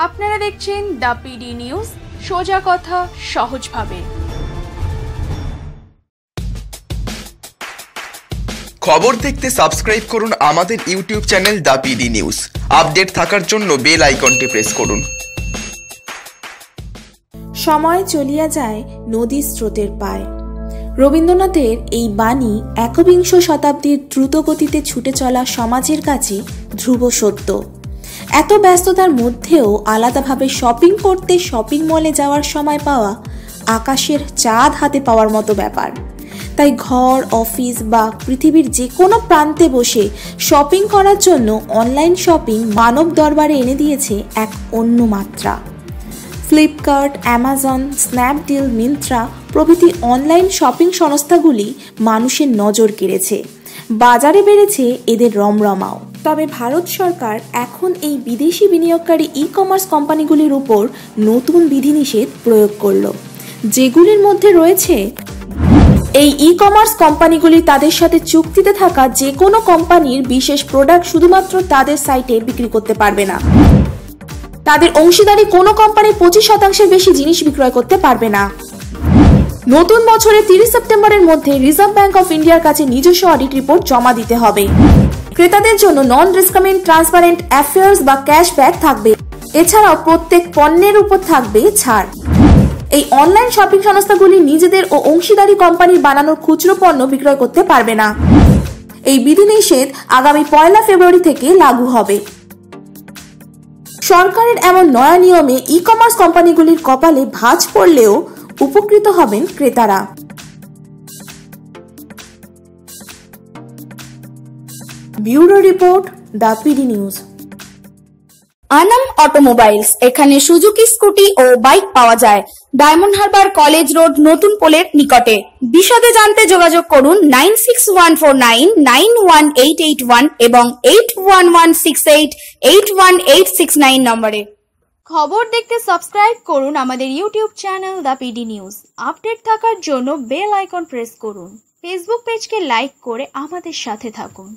আপনারা দেখছেন the PD news, সোজা কথা সহজভাবে। খবর দেখতে সাবস্ক্রাইব করুন আমাদের YouTube channel the PD news. Update থাকার জন্য বেল আইকনটি প্রেস করুন। সময় চলিয়া যায় নদীর স্রোতের পায়। রবীন্দ্রনাথের এই বাণী একবিংশ শতাব্দীর দ্রুতগতিতে ছুটে চলা সমাজের কাছে ধ্রুব সত্য। এত ব্যস্ততার মধ্যেও আলাদাভাবে শপিং করতে শপিং মলে যাওয়ার সময় পাওয়া আকাশের চাঁদ হাতে পাওয়ার মতো ব্যাপার। তাই ঘর, অফিস বা পৃথিবীর যে কোনো প্রান্তে বসে শপিং করার জন্য অনলাইন শপিং মানব দরবারে এনে দিয়েছে এক অন্য মাত্রা। ফ্লিপকার্ট, অ্যামাজন, স্ন্যাপডিল, মিন্ত্রা প্রভৃতি অনলাইন শপিং সংস্থাগুলি মানুষের নজর কেড়েছে। বাজারে বেড়েছে এদের রমরমাও। তবে ভারত সরকার এখন এই বিদেশি বিনিয়োগকারী ই কমার্স কোম্পানিগুলির উপর নতুন বিধিনিষেধ প্রয়োগ করল, যেগুলির মধ্যে রয়েছে এই ই কমার্স কোম্পানিগুলি তাদের সাথে চুক্তিতে থাকা যে কোনো কোম্পানির বিশেষ প্রোডাক্ট শুধুমাত্র তাদের সাইটে বিক্রি করতে পারবে না। তাদের অংশীদারি কোনো কোম্পানি 25% বেশি জিনিস বিক্রয় করতে পারবে না। নতুন বছরের 30 সেপ্টেম্বরের মধ্যে রিজার্ভ ব্যাংক অফ ইন্ডিয়ার কাছে নিজস্ব অডিট রিপোর্ট জমা দিতে হবে। ক্রেতাদের জন্য নন ডিসক্রিমিনেট ট্রান্সপারেন্ট অ্যাফেয়ার্স বা ক্যাশব্যাক থাকবে। এছাড়াও প্রত্যেক পণ্যের উপর থাকবে ছাড়। এই অনলাইন শপিং সংস্থাগুলি নিজেদের ও অংশীদারি কোম্পানির বানানো খুচরো পণ্য বিক্রয় করতে পারবে না। এই বিধিনিষেধ আগামী 1 ফেব্রুয়ারি থেকে লাগু হবে। সরকারের এমন নয়া নিয়মে ই কমার্স কোম্পানিগুলির কপালে ভাঁজ পড়লেও উপকৃত হবেন ক্রেতারা। Bureau report, the PD news. Anam automobiles, এখানে সুজুকি স্কুটি ও বাইক পাওয়া যায়। ডায়মন্ড হারবার কলেজ রোড, নতুন পোলের নিকটে। বিশদে জানতে যোগাযোগ করুন 9614991881 এবং 8116881869 নম্বরে। খবর দেখতে সাবস্ক্রাইব করুন আমাদের YouTube channel the PD news. Update থাকার জন্য বেল আইকন প্রেস করুন। ফেসবুক পেজকে লাইক করে আমাদের সাথে থাকুন।